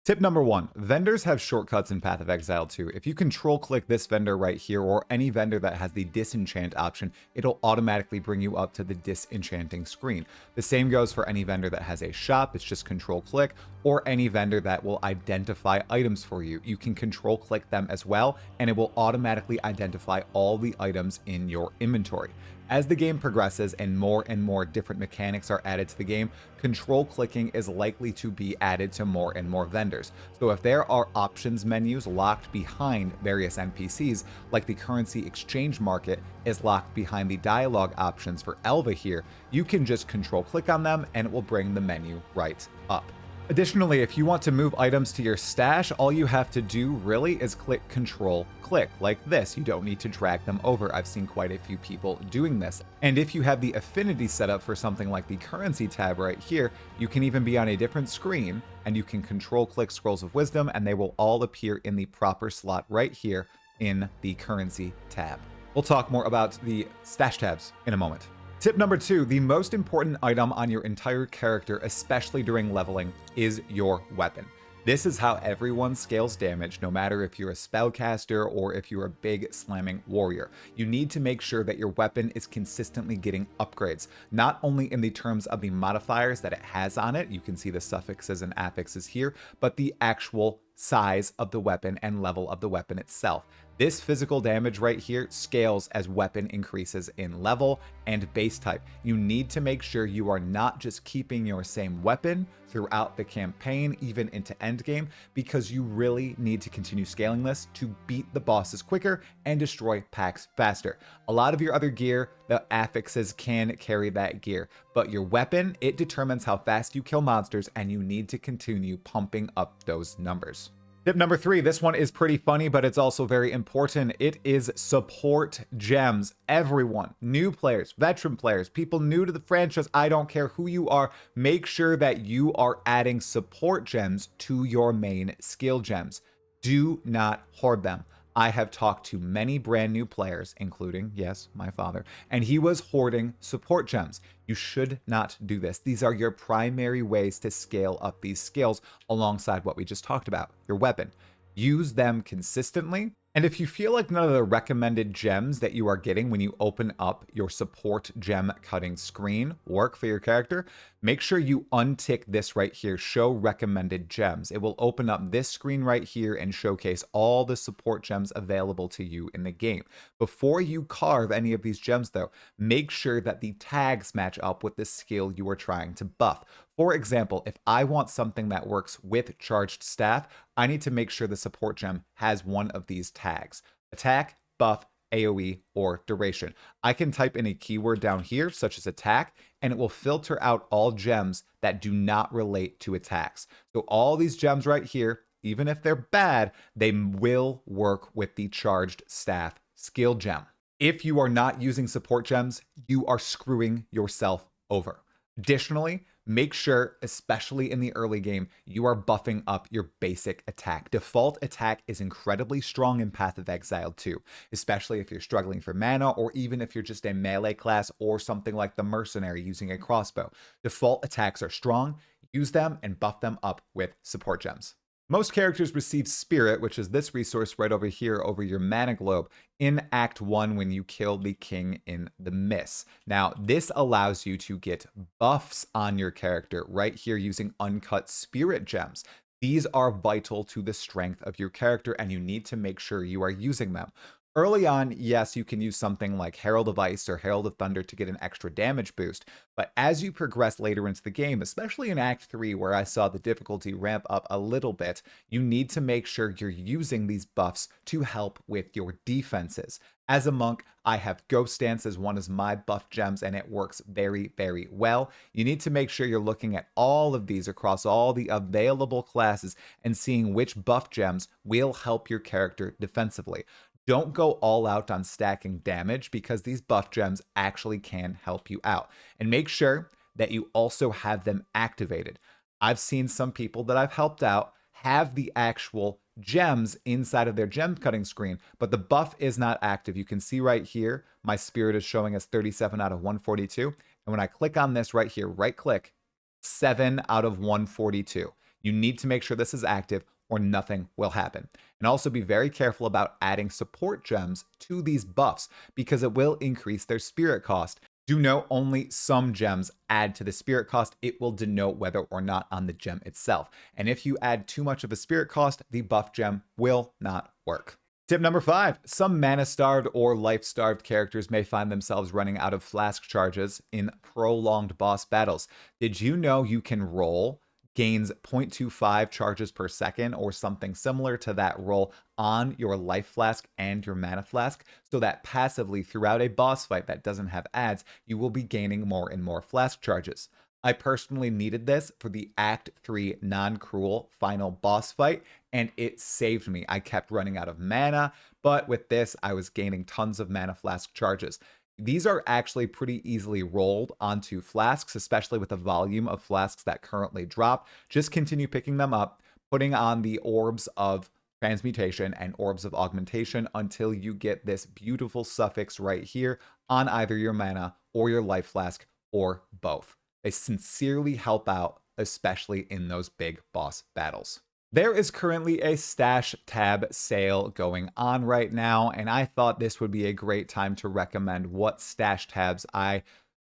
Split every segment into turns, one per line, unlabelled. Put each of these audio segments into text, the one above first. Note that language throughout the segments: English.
Tip number one, vendors have shortcuts in Path of Exile too. If you control click this vendor right here or any vendor that has the disenchant option, it'll automatically bring you up to the disenchanting screen. The same goes for any vendor that has a shop, it's just control click, or any vendor that will identify items for you. You can control click them as well, and it will automatically identify all the items in your inventory. As the game progresses and more different mechanics are added to the game, control clicking is likely to be added to more and more vendors. So if there are options menus locked behind various NPCs, like the currency exchange market is locked behind the dialogue options for Elva here, you can just control click on them and it will bring the menu right up. Additionally, if you want to move items to your stash, all you have to do really is click Control Click, like this. You don't need to drag them over. I've seen quite a few people doing this. And if you have the affinity set up for something like the currency tab right here, you can even be on a different screen and you can Control Click Scrolls of Wisdom and they will all appear in the proper slot right here in the currency tab. We'll talk more about the stash tabs in a moment. Tip number two, the most important item on your entire character, especially during leveling, is your weapon. This is how everyone scales damage, no matter if you're a spellcaster or if you're a big slamming warrior. You need to make sure that your weapon is consistently getting upgrades, not only in the terms of the modifiers that it has on it, you can see the suffixes and affixes here, but the actual size of the weapon and level of the weapon itself. This physical damage right here scales as weapon increases in level and base type. You need to make sure you are not just keeping your same weapon throughout the campaign, even into endgame, because you really need to continue scaling this to beat the bosses quicker and destroy packs faster. A lot of your other gear, the affixes can carry that gear, but your weapon, it determines how fast you kill monsters, and you need to continue pumping up those numbers. Tip number three, this one is pretty funny, but it's also very important. It is support gems. Everyone, new players, veteran players, people new to the franchise, I don't care who you are, make sure that you are adding support gems to your main skill gems. Do not hoard them. I have talked to many brand new players, including, yes, my father, and he was hoarding support gems. You should not do this. These are your primary ways to scale up these skills alongside what we just talked about, your weapon. Use them consistently. And if you feel like none of the recommended gems that you are getting when you open up your support gem cutting screen work for your character, make sure you untick this right here, show recommended gems. It will open up this screen right here and showcase all the support gems available to you in the game. Before you carve any of these gems though, make sure that the tags match up with the skill you are trying to buff. For example, if I want something that works with charged staff, I need to make sure the support gem has one of these tags: attack, buff, AoE, or duration. I can type in a keyword down here, such as attack, and it will filter out all gems that do not relate to attacks. So all these gems right here, even if they're bad, they will work with the charged staff skill gem. If you are not using support gems, you are screwing yourself over. Additionally, make sure, especially in the early game, you are buffing up your basic attack. Default attack is incredibly strong in Path of Exile too, especially if you're struggling for mana or even if you're just a melee class or something like the mercenary using a crossbow. Default attacks are strong. Use them and buff them up with support gems. Most characters receive Spirit, which is this resource right over here over your mana globe, in Act 1 when you kill the king in the Mist. Now, this allows you to get buffs on your character right here using uncut Spirit gems. These are vital to the strength of your character, and you need to make sure you are using them. Early on, yes, you can use something like Herald of Ice or Herald of Thunder to get an extra damage boost, but as you progress later into the game, especially in Act 3 where I saw the difficulty ramp up a little bit, you need to make sure you're using these buffs to help with your defenses. As a monk, I have Ghost Dance as one of my buff gems, and it works very, very well. You need to make sure you're looking at all of these across all the available classes and seeing which buff gems will help your character defensively. Don't go all out on stacking damage because these buff gems actually can help you out. And make sure that you also have them activated. I've seen some people that I've helped out have the actual gems inside of their gem cutting screen, but the buff is not active. You can see right here, my spirit is showing us 37 out of 142. And when I click on this right here, right click, 7 out of 142. You need to make sure this is active or nothing will happen. And also be very careful about adding support gems to these buffs because it will increase their spirit cost. Do note only some gems add to the spirit cost. It will denote whether or not on the gem itself. And if you add too much of a spirit cost, the buff gem will not work. Tip number 5, some mana-starved or life-starved characters may find themselves running out of flask charges in prolonged boss battles. Did you know you can roll gains 0.25 charges per second or something similar to that roll on your life flask and your mana flask, so that passively throughout a boss fight that doesn't have adds, you will be gaining more and more flask charges. I personally needed this for the Act 3 non-cruel final boss fight, and it saved me. I kept running out of mana, but with this, I was gaining tons of mana flask charges. These are actually pretty easily rolled onto flasks, especially with the volume of flasks that currently drop. Just continue picking them up, putting on the orbs of transmutation and orbs of augmentation until you get this beautiful suffix right here on either your mana or your life flask or both. They sincerely help out, especially in those big boss battles. There is currently a stash tab sale going on right now, and I thought this would be a great time to recommend what stash tabs I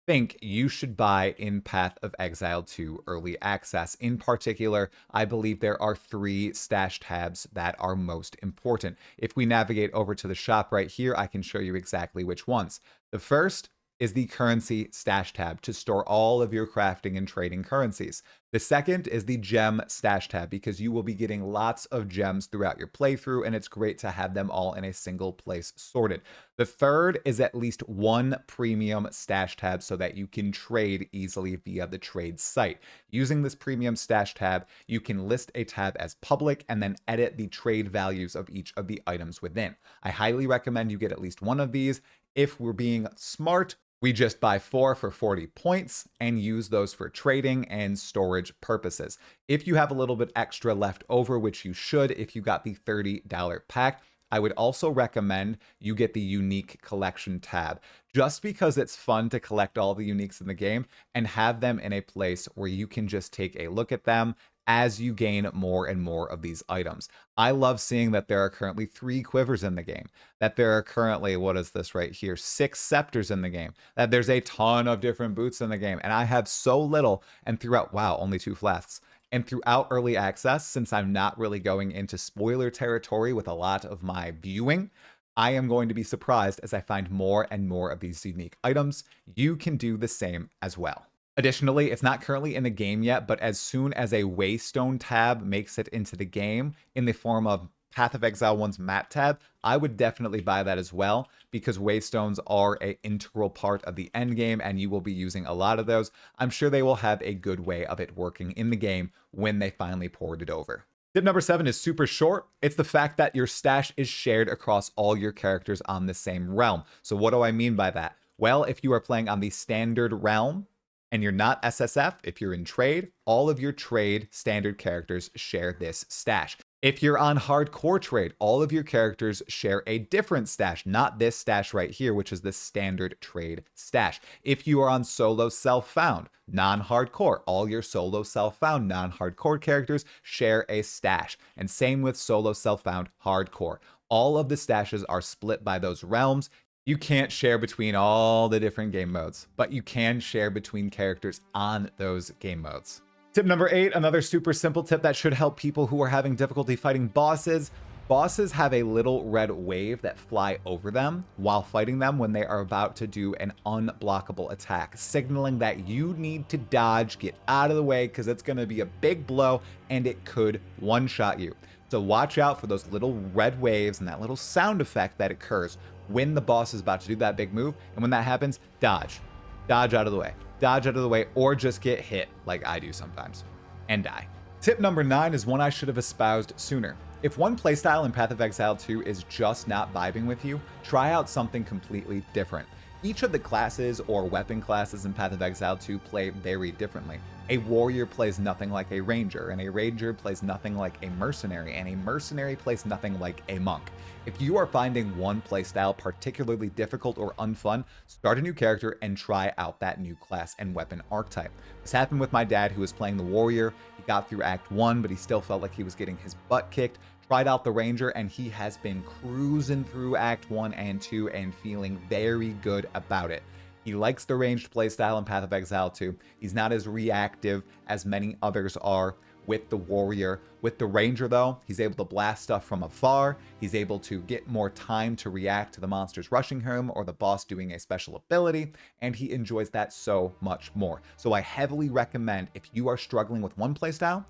think you should buy in Path of Exile 2 Early Access. In particular, I believe there are 3 stash tabs that are most important. If we navigate over to the shop right here, I can show you exactly which ones. The first is the currency stash tab to store all of your crafting and trading currencies. The second is the gem stash tab because you will be getting lots of gems throughout your playthrough, and it's great to have them all in a single place sorted. The third is at least one premium stash tab so that you can trade easily via the trade site. Using this premium stash tab, you can list a tab as public and then edit the trade values of each of the items within. I highly recommend you get at least one of these. If we're being smart, we just buy 4 for 40 points and use those for trading and storage purposes. If you have a little bit extra left over, which you should if you got the $30 pack, I would also recommend you get the unique collection tab, just because it's fun to collect all the uniques in the game and have them in a place where you can just take a look at them as you gain more and more of these items. I love seeing that there are currently 3 quivers in the game, that there are currently, what is this right here, 6 scepters in the game, that there's a ton of different boots in the game, and I have so little, and throughout, wow, only 2 flasks. And throughout early access, since I'm not really going into spoiler territory with a lot of my viewing, I am going to be surprised as I find more and more of these unique items. You can do the same as well. Additionally, it's not currently in the game yet, but as soon as a Waystone tab makes it into the game in the form of Path of Exile 1's map tab, I would definitely buy that as well because Waystones are an integral part of the endgame and you will be using a lot of those. I'm sure they will have a good way of it working in the game when they finally port it over. Tip number 7 is super short. It's the fact that your stash is shared across all your characters on the same realm. So what do I mean by that? Well, if you are playing on the standard realm, and you're not SSF, if you're in trade, all of your trade standard characters share this stash. If you're on hardcore trade, all of your characters share a different stash, not this stash right here, which is the standard trade stash. If you are on solo self-found, non-hardcore, all your solo self-found non-hardcore characters share a stash. And same with solo self-found hardcore. All of the stashes are split by those realms. You can't share between all the different game modes, but you can share between characters on those game modes. Tip number 8, another super simple tip that should help people who are having difficulty fighting bosses. Bosses have a little red wave that fly over them while fighting them when they are about to do an unblockable attack, signaling that you need to dodge, get out of the way, because it's going to be a big blow and it could one-shot you. So watch out for those little red waves and that little sound effect that occurs when the boss is about to do that big move. And when that happens, dodge. Dodge out of the way. Dodge out of the way, or just get hit like I do sometimes and die. Tip number 9 is one I should have espoused sooner. If one playstyle in Path of Exile 2 is just not vibing with you, try out something completely different. Each of the classes or weapon classes in Path of Exile 2 play very differently. A warrior plays nothing like a ranger, and a ranger plays nothing like a mercenary, and a mercenary plays nothing like a monk. If you are finding one playstyle particularly difficult or unfun, start a new character and try out that new class and weapon archetype. This happened with my dad, who was playing the warrior. He got through Act 1, but he still felt like he was getting his butt kicked. Tried out the ranger, and he has been cruising through Act 1 and 2 and feeling very good about it. He likes the ranged playstyle in Path of Exile 2. He's not as reactive as many others are with the warrior. With the ranger, though, he's able to blast stuff from afar. He's able to get more time to react to the monsters rushing him or the boss doing a special ability, and he enjoys that so much more. So I heavily recommend, if you are struggling with one playstyle,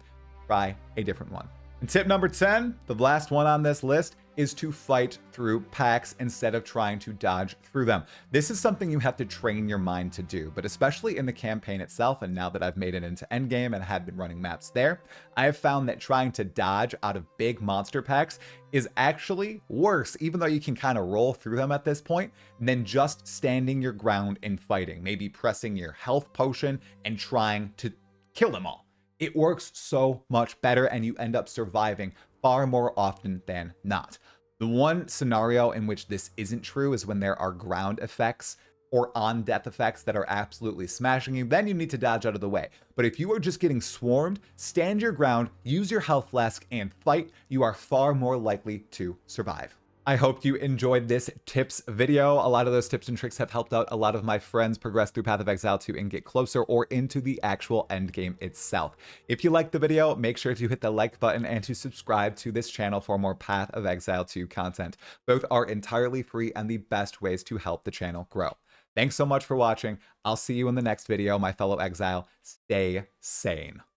try a different one. And tip number 10, the last one on this list, is to fight through packs instead of trying to dodge through them. This is something you have to train your mind to do, but especially in the campaign itself, and now that I've made it into endgame and had been running maps there, I have found that trying to dodge out of big monster packs is actually worse, even though you can kind of roll through them at this point, than just standing your ground and fighting, maybe pressing your health potion and trying to kill them all. It works so much better, and you end up surviving far more often than not. The one scenario in which this isn't true is when there are ground effects or on-death effects that are absolutely smashing you. Then you need to dodge out of the way. But if you are just getting swarmed, stand your ground, use your health flask, and fight. You are far more likely to survive. I hope you enjoyed this tips video. A lot of those tips and tricks have helped out a lot of my friends progress through Path of Exile 2 and get closer or into the actual end game itself. If you liked the video, make sure to hit the like button and to subscribe to this channel for more Path of Exile 2 content. Both are entirely free and the best ways to help the channel grow. Thanks so much for watching. I'll see you in the next video, my fellow exile. Stay sane.